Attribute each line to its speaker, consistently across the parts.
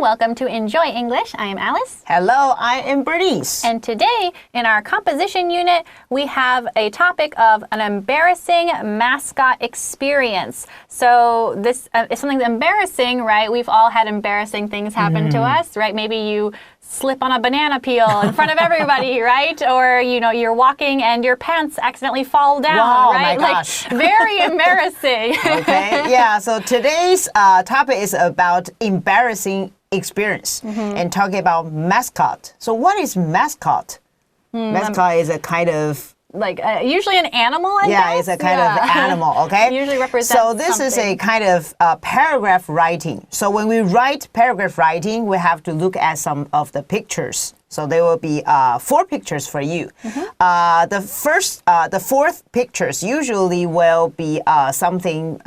Speaker 1: welcome to Enjoy English. I am Alice.
Speaker 2: Hello, I am Bernice.
Speaker 1: And today, in our composition unit, we have a topic of an embarrassing mascot experience. So this is something embarrassing, right? We've all had embarrassing things happen to us, right? Maybe you slip on a banana peel in front of everybody, right? Or, you're walking and your pants accidentally fall down, right?
Speaker 2: My gosh.
Speaker 1: Very embarrassing.
Speaker 2: Okay, yeah, so today's topic is about embarrassing experience and talking about mascot. So what is mascot? Mascot is a kind of
Speaker 1: usually an animal, I guess?
Speaker 2: Yeah, it's a kind of animal, okay?
Speaker 1: Usually represents
Speaker 2: So this is a kind of paragraph writing. So when we write paragraph writing, we have to look at some of the pictures. So there will be 4 pictures for you. The fourth pictures usually will be something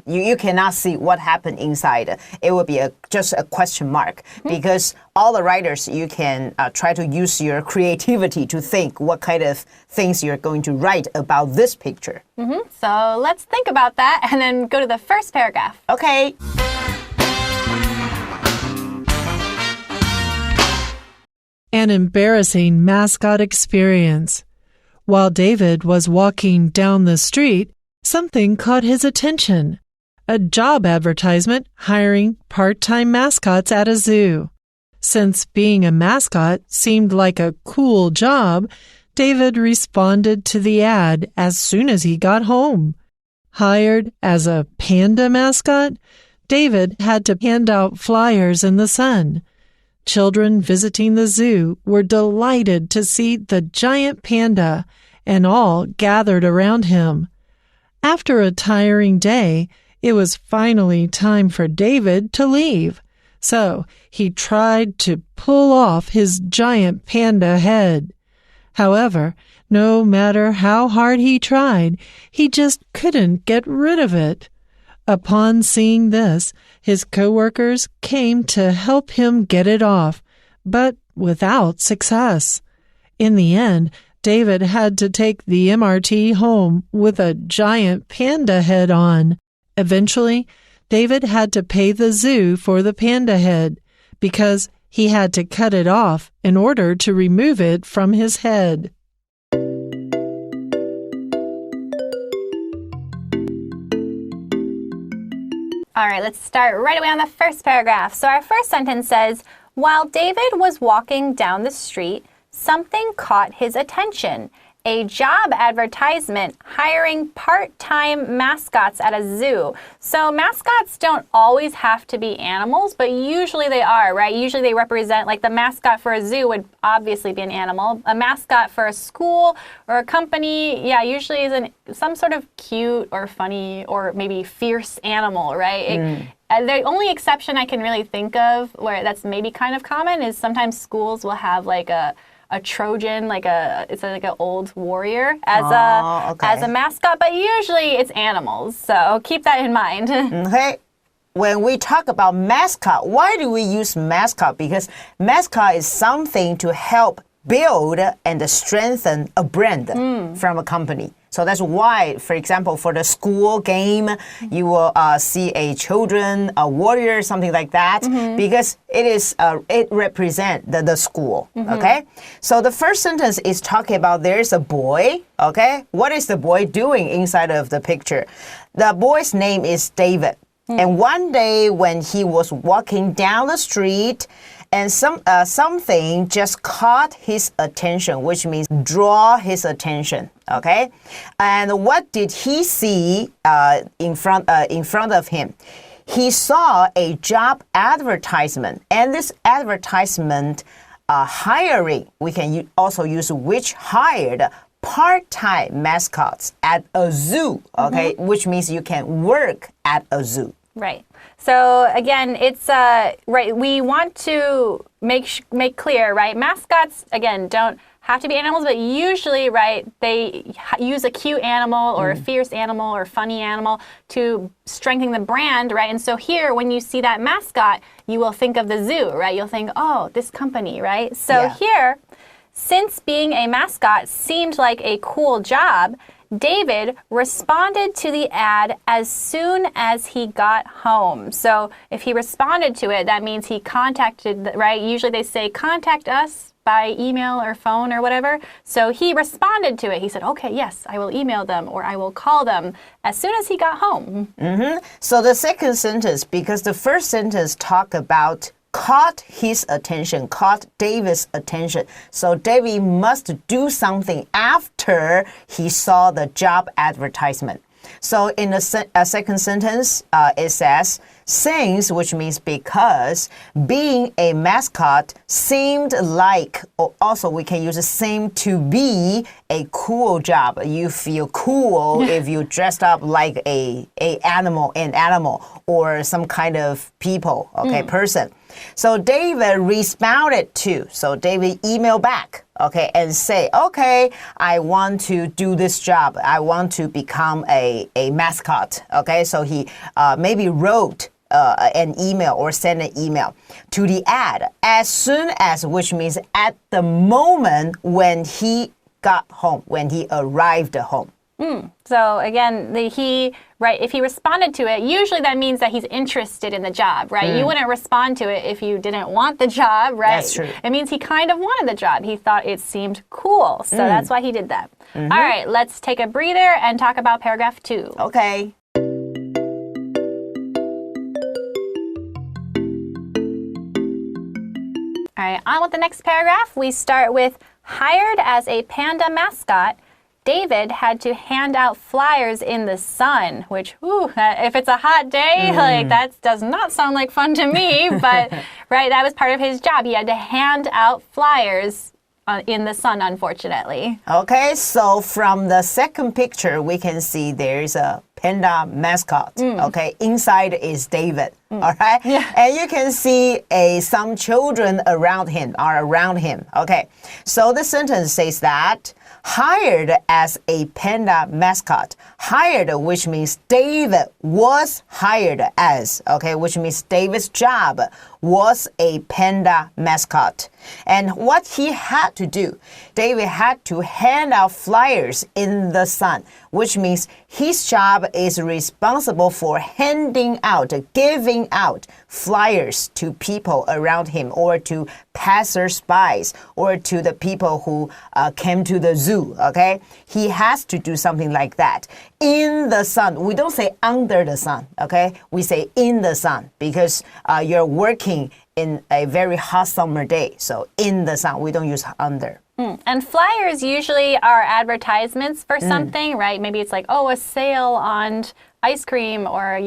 Speaker 2: you cannot see what happened inside. It will be just a question mark because all the writers, you can try to use your creativity to think what kind of things you're going to write about this picture.
Speaker 1: So let's think about that and then go to the first paragraph.
Speaker 2: Okay.
Speaker 3: An embarrassing mascot experience. While David was walking down the street, something caught his attention. A job advertisement hiring part-time mascots at a zoo. Since being a mascot seemed like a cool job, David responded to the ad as soon as he got home. Hired as a panda mascot, David had to hand out flyers in the sun. Children visiting the zoo were delighted to see the giant panda, and all gathered around him. After a tiring day, it was finally time for David to leave. So he tried to pull off his giant panda head. However, no matter how hard he tried, he just couldn't get rid of it. Upon seeing this, his coworkers came to help him get it off, but without success. In the end, David had to take the MRT home with a giant panda head on. Eventually, David had to pay the zoo for the panda head because he had to cut it off in order to remove it from his head.
Speaker 1: All right, let's start right away on the first paragraph. So our first sentence says, while David was walking down the street, something caught his attention. A job advertisement hiring part-time mascots at a zoo. So mascots don't always have to be animals, but usually they are, right? Usually they represent, like the mascot for a zoo would obviously be an animal. A mascot for a school or a company, usually is some sort of cute or funny or maybe fierce animal, right? The only exception I can really think of where that's maybe kind of common is sometimes schools will have like a Trojan, it's like an old warrior as a mascot, but usually it's animals. So keep that in mind.
Speaker 2: Okay. When we talk about mascot, why do we use mascot? Because mascot is something to help build and strengthen a brand from a company. So that's why, for example, for the school game, you will see a children, a warrior, something like that, because it represents the school, okay? So the first sentence is talking about there's a boy, okay? What is the boy doing inside of the picture? The boy's name is David. And one day when he was walking down the street, and something just caught his attention, which means draw his attention, okay? And what did he see in front of him? He saw a job advertisement, and this advertisement hiring, we can also use which hired part-time mascots at a zoo, okay? Which means you can work at a zoo.
Speaker 1: Right. So again, it's right. We want to make clear, right? Mascots again don't have to be animals, but usually, right, they use a cute animal or a fierce animal or funny animal to strengthen the brand, right? And so here, when you see that mascot, you will think of the zoo, right? You'll think, oh, this company, right? So here, since being a mascot seemed like a cool job, David responded to the ad as soon as he got home. So if he responded to it, that means he contacted, right? Usually they say contact us by email or phone or whatever. So he responded to it. He said, okay, yes, I will email them or I will call them as soon as he got home.
Speaker 2: So the second sentence, because the first sentence talk about caught his attention, caught David's attention. So David must do something after he saw the job advertisement. So in the second sentence, it says, since, which means because, being a mascot seemed like, or also we can use seem to be a cool job. You feel cool if you dressed up like an animal, or some kind of people, person. So David responded to, so David emailed back, and say, okay, I want to do this job. I want to become a mascot, So he maybe wrote an email or sent an email to the ad as soon as, which means at the moment when he got home, when he arrived home.
Speaker 1: So again, if he responded to it, usually that means that he's interested in the job, right? You wouldn't respond to it if you didn't want the job, right?
Speaker 2: That's true.
Speaker 1: It means he kind of wanted the job. He thought it seemed cool. So that's why he did that. All right, let's take a breather and talk about paragraph 2.
Speaker 2: Okay.
Speaker 1: All right, on with the next paragraph. We start with, hired as a panda mascot, David had to hand out flyers in the sun, which, if it's a hot day, that does not sound like fun to me, but, right, that was part of his job. He had to hand out flyers in the sun, unfortunately.
Speaker 2: Okay, so from the second picture, we can see there's a panda mascot. Inside is David. All right, and you can see some children around him. Okay, so the sentence says that hired as a panda mascot. Hired, which means David was hired as, which means David's job was a panda mascot. And what he had to do, David had to hand out flyers in the sun, which means his job is responsible for handing out, giving out flyers to people around him or to passers-by or to the people who came to the zoo, He has to do something like that. In the sun. We don't say under the sun, We say in the sun because you're working in a very hot summer day. So in the sun, we don't use under.
Speaker 1: And flyers usually are advertisements for something, right? Maybe it's like, a sale on ice cream, or,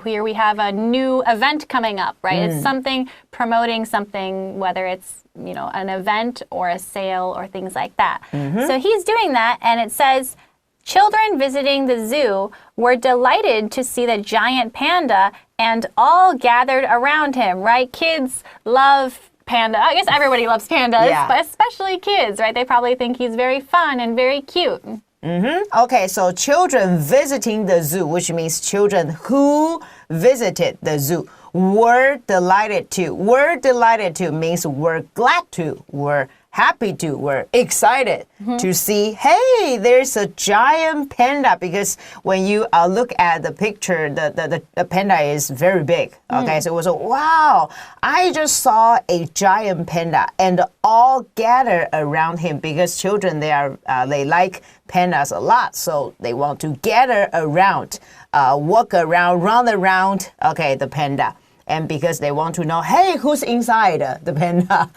Speaker 1: here we have a new event coming up, right? It's something promoting something, whether it's, an event or a sale or things like that. So he's doing that, and it says, children visiting the zoo were delighted to see the giant panda and all gathered around him, right? Kids love panda. I guess everybody loves pandas, but especially kids, right? They probably think he's very fun and very cute.
Speaker 2: Okay, so children visiting the zoo, which means children who visited the zoo, were delighted to. Were delighted to means were glad to, were happy to, were excited to see, hey, there's a giant panda, because when you look at the picture, the panda is very big. So it was wow, I just saw a giant panda, and all gather around him because children, they like pandas a lot, so they want to gather around, walk around, run around, the panda. And because they want to know, hey, who's inside the panda,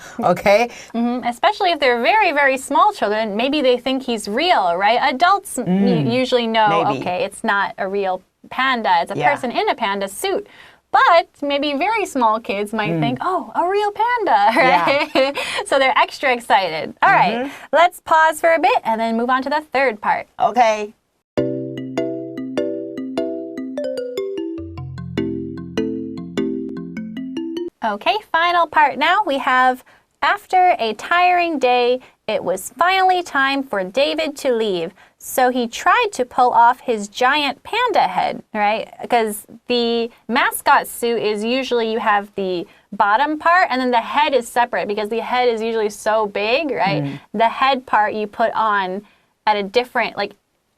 Speaker 1: Especially if they're very, very small children, maybe they think he's real, right? Adults usually know, it's not a real panda, it's a person in a panda suit. But maybe very small kids might think, a real panda, right? So they're extra excited. All right, let's pause for a bit and then move on to the third part.
Speaker 2: Okay.
Speaker 1: Okay, final part now. We have, after a tiring day, it was finally time for David to leave. So he tried to pull off his giant panda head, right? Because the mascot suit is usually you have the bottom part and then the head is separate because the head is usually so big, right? The head part you put on at a different,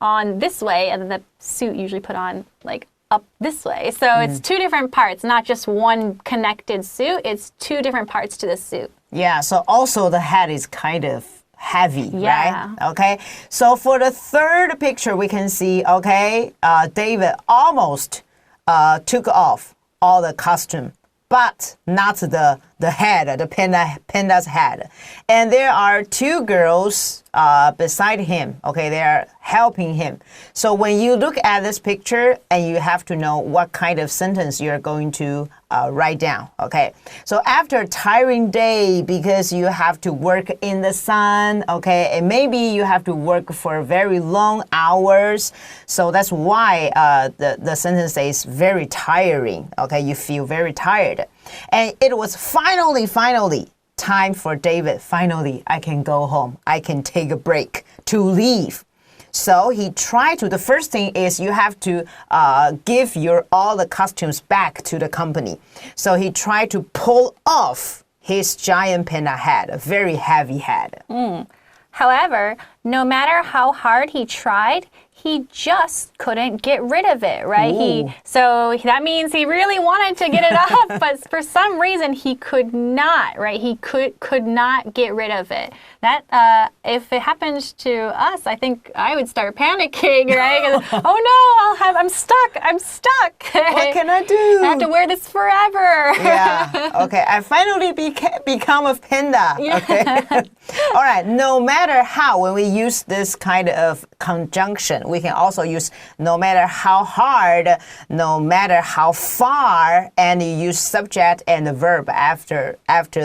Speaker 1: on this way, and then the suit usually put on like up this way. So it's two different parts, not just one connected suit. It's two different parts to the suit.
Speaker 2: Yeah, so also the hat is kind of heavy,
Speaker 1: Yeah.
Speaker 2: right? Okay, so for the third picture, we can see, okay, David almost took off all the costume, but not the head, the panda's head. And there are two girls beside him, okay, they are helping him. So when you look at this picture, and you have to know what kind of sentence you're going to write down, okay? So after a tiring day, because you have to work in the sun, okay, and maybe you have to work for very long hours, so that's why the sentence is very tiring, okay? You feel very tired. And it was finally time for David. Finally, I can go home. I can take a break to leave. So he tried to, the first thing is you have to give all the costumes back to the company. So he tried to pull off his giant panda hat, a very heavy hat.
Speaker 1: However, no matter how hard he tried, he just couldn't get rid of it, right? So that means he really wanted to get it off, but for some reason he could not, right? He could not get rid of it. That if it happens to us, I think I would start panicking, right? Oh no, I'm stuck.
Speaker 2: What can I do?
Speaker 1: I have to wear this forever.
Speaker 2: Yeah. Okay. I finally become a panda. Okay. All right. No matter how, when we use this kind of conjunction, we can also use no matter how hard, no matter how far, and you use subject and the verb after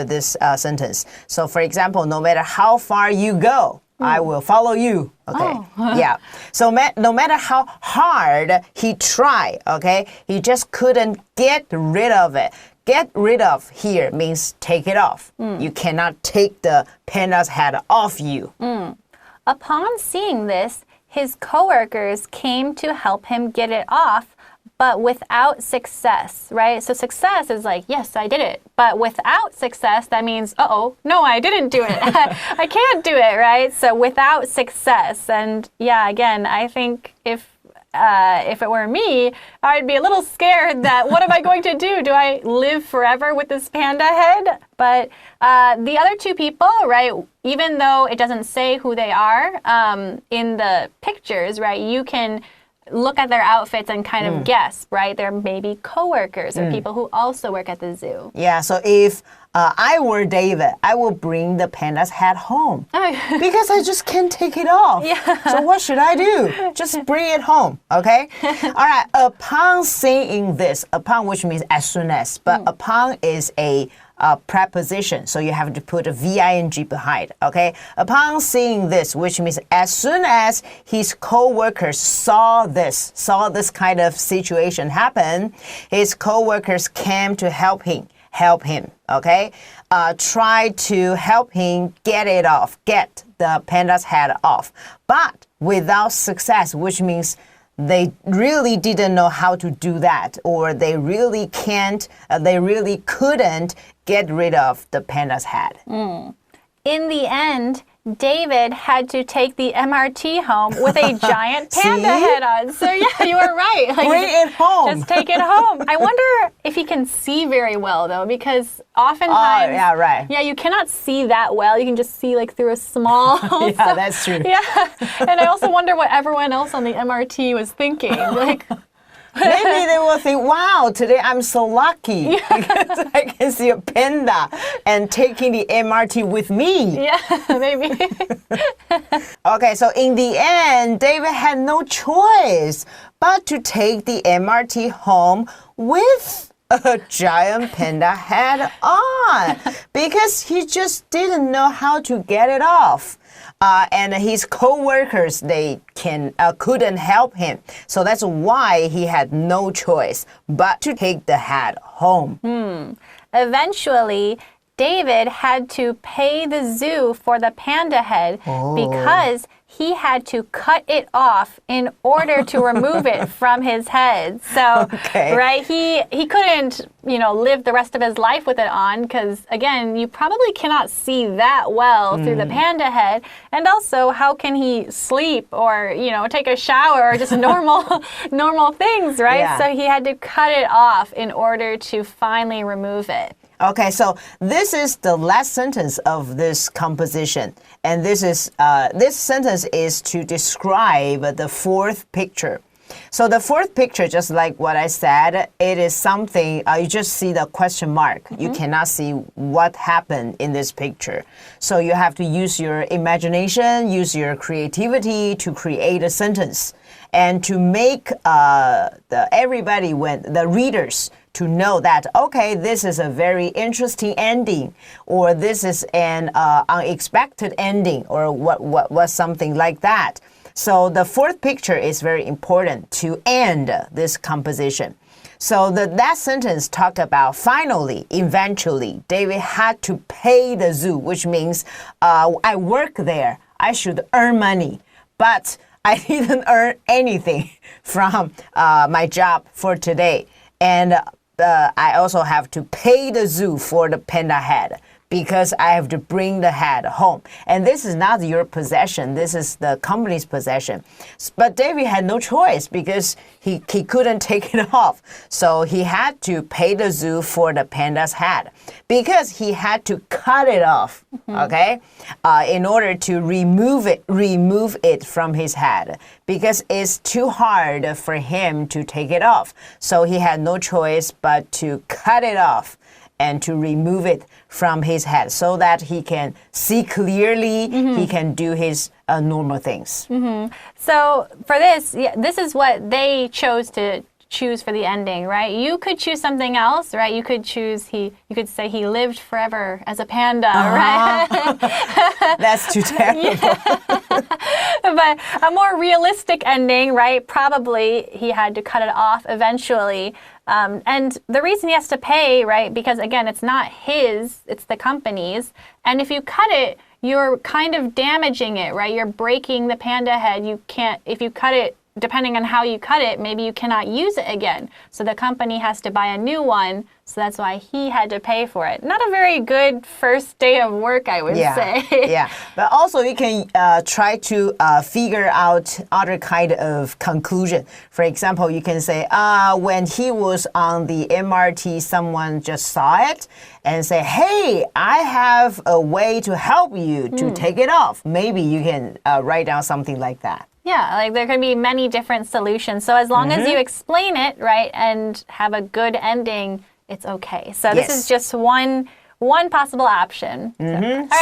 Speaker 2: this sentence. So for example, no matter how far you go, I will follow you. Okay. Yeah. So no matter how hard he tried, okay, he just couldn't get rid of it. Get rid of here means take it off. You cannot take the panda's head off you.
Speaker 1: Upon seeing this, his coworkers came to help him get it off, but without success, right? So success is like, yes, I did it. But without success, that means, uh-oh, no, I didn't do it. I can't do it, right? So without success. And yeah, again, I think if it were me, I'd be a little scared that what am I going to do? Do I live forever with this panda head? But the other two people, right, even though it doesn't say who they are in the pictures, right, you can look at their outfits and kind of guess, right? They're maybe coworkers or people who also work at the zoo.
Speaker 2: Yeah, so if I were David, I will bring the panda's head home because I just can't take it off.
Speaker 1: Yeah.
Speaker 2: So what should I do? Just bring it home, okay? All right, upon seeing this, upon which means as soon as, but upon is a preposition, so you have to put a VING behind, okay? Upon seeing this, which means as soon as his co-workers saw this kind of situation happen, his co-workers came to help him, okay? Try to help him get it off, get the panda's head off, but without success, which means they really didn't know how to do that, or they really couldn't get rid of the panda's head.
Speaker 1: In the end, David had to take the MRT home with a giant panda head on. So yeah, you were right. Like,
Speaker 2: bring it home.
Speaker 1: Just take it home. I wonder if he can see very well though, because oftentimes,
Speaker 2: yeah, right.
Speaker 1: Yeah, you cannot see that well. You can just see like through a small.
Speaker 2: Yeah, that's true.
Speaker 1: Yeah, and I also wonder what everyone else on the MRT was thinking. Like.
Speaker 2: Maybe they will think, wow, today I'm so lucky because I can see a panda and taking the MRT with me.
Speaker 1: Yeah, maybe.
Speaker 2: Okay, so in the end, David had no choice but to take the MRT home with a giant panda head on because he just didn't know how to get it off. And his co-workers, they couldn't help him. So that's why he had no choice but to take the hat home.
Speaker 1: Eventually, David had to pay the zoo for the panda head because he had to cut it off in order to remove it from his head. So, right, he couldn't, live the rest of his life with it on because, again, you probably cannot see that well through the panda head. And also, how can he sleep or, take a shower or just normal things, right?
Speaker 2: Yeah.
Speaker 1: So he had to cut it off in order to finally remove it.
Speaker 2: Okay, so this is the last sentence of this composition. And this sentence is to describe the fourth picture. So the fourth picture, just like what I said, it is something, you just see the question mark. You cannot see what happened in this picture. So you have to use your imagination, use your creativity to create a sentence. And to make the readers to know that, okay, this is a very interesting ending, or this is an unexpected ending, or what something like that. So the fourth picture is very important to end this composition. So that sentence talk about finally, eventually, David had to pay the zoo, which means I work there. I should earn money, but I didn't earn anything from my job for today. And I also have to pay the zoo for the panda head because I have to bring the head home. And this is not your possession. This is the company's possession. But David had no choice because he couldn't take it off. So he had to pay the zoo for the panda's head because he had to cut it off, okay, in order to remove it from his head because it's too hard for him to take it off. So he had no choice but to cut it off and to remove it from his head so that he can see clearly, he can do his normal things.
Speaker 1: So for this, this is what they chose to choose for the ending, right? You could choose something else, right? You could choose you could say he lived forever as a panda, right?
Speaker 2: That's too terrible.
Speaker 1: But a more realistic ending, right? Probably he had to cut it off eventually. And the reason he has to pay, right? Because again, it's not his, it's the company's. And if you cut it, you're kind of damaging it, right? You're breaking the panda head. You can't, if you cut it, depending on how you cut it, maybe you cannot use it again. So the company has to buy a new one. So that's why he had to pay for it. Not a very good first day of work, I would say.
Speaker 2: Yeah, but also you can try to figure out other kind of conclusion. For example, you can say, when he was on the MRT, someone just saw it and say, hey, I have a way to help you to take it off. Maybe you can write down something like that.
Speaker 1: Yeah, like there can be many different solutions. So as long as you explain it, right, and have a good ending, it's okay. So this is just one possible option.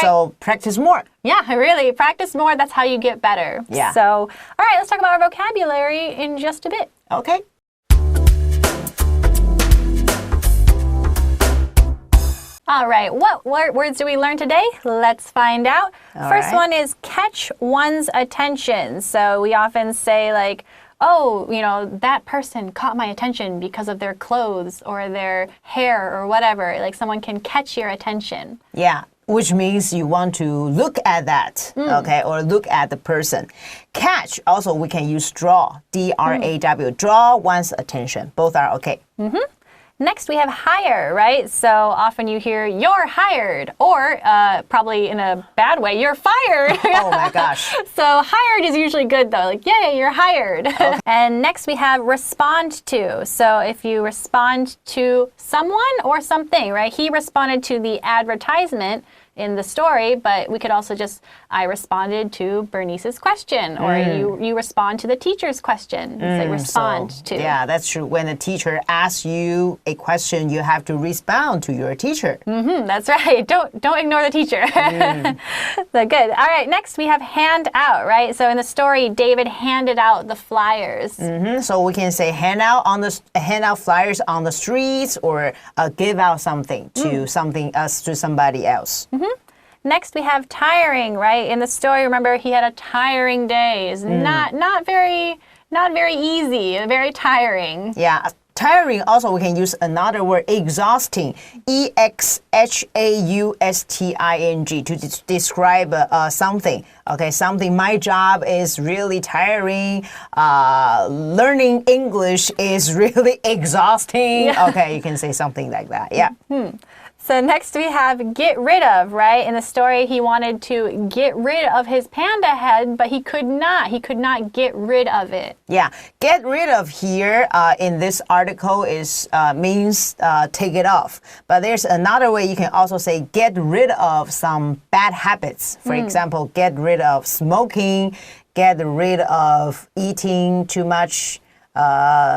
Speaker 2: So practice more.
Speaker 1: Yeah, really, practice more. That's how you get better.
Speaker 2: Yeah.
Speaker 1: So, all right, let's talk about our vocabulary in just a bit.
Speaker 2: Okay.
Speaker 1: All right, what words do we learn today? Let's find out. First one is catch one's attention. So we often say like, oh, that person caught my attention because of their clothes or their hair or whatever. Like someone can catch your attention.
Speaker 2: Yeah, which means you want to look at that, okay, or look at the person. Catch, also we can use draw, D-R-A-W, draw one's attention. Both are okay.
Speaker 1: Next, we have hire, right? So often you hear, you're hired, or probably in a bad way, you're fired.
Speaker 2: Oh my gosh.
Speaker 1: So hired is usually good though, like, yay, you're hired. Okay. And next we have respond to. So if you respond to someone or something, right? He responded to the advertisement in the story, but we could also just, I responded to Bernice's question, or you respond to the teacher's question. Say respond to.
Speaker 2: Yeah, that's true. When a teacher asks you a question, you have to respond to your teacher.
Speaker 1: That's right. Don't ignore the teacher. So good. All right, next we have hand out, right? So in the story, David handed out the flyers.
Speaker 2: So we can say hand out flyers on the streets, or give out something to somebody else.
Speaker 1: Next, we have tiring, right? In the story, remember, he had a tiring day. It's not very easy, very tiring.
Speaker 2: Yeah, Tiring, also we can use another word, exhausting, exhausting, to describe something. Okay, something, my job is really tiring. Learning English is really exhausting.
Speaker 1: Yeah.
Speaker 2: Okay, you can say something like that. Yeah.
Speaker 1: So next we have get rid of, right? In the story, he wanted to get rid of his panda head, but he could not. He could not get rid of it.
Speaker 2: Yeah, get rid of here in this article is means take it off. But there's another way you can also say get rid of some bad habits. For example, get rid of smoking, get rid of eating too much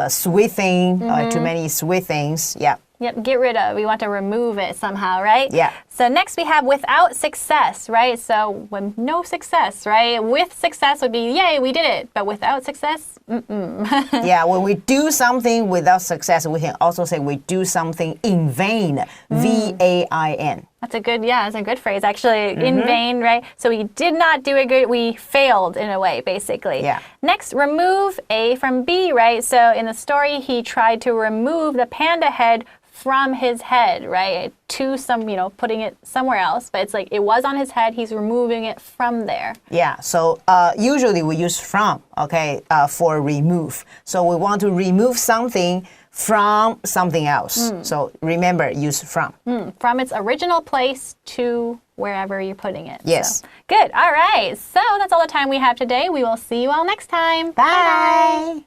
Speaker 2: sweet thing, too many sweet things. Yeah.
Speaker 1: Yep, get rid of. We want to remove it somehow, right?
Speaker 2: Yeah.
Speaker 1: So next we have without success, right? So when no success, right? With success would be, yay, we did it. But without success,
Speaker 2: Yeah, when we do something without success, we can also say we do something in vain, V-A-I-N.
Speaker 1: That's a good phrase, actually, in vain, right? So we did not do it good, we failed in a way, basically.
Speaker 2: Yeah.
Speaker 1: Next, remove A from B, right? So in the story, he tried to remove the panda head from his head, right? To some, putting it somewhere else, but it's like it was on his head, he's removing it from there.
Speaker 2: Yeah, so usually we use from, okay, for remove. So we want to remove something from something else. So remember, use from.
Speaker 1: From its original place to wherever you're putting it.
Speaker 2: Yes.
Speaker 1: So, good. All right. So that's all the time we have today. We will see you all next time.
Speaker 2: Bye.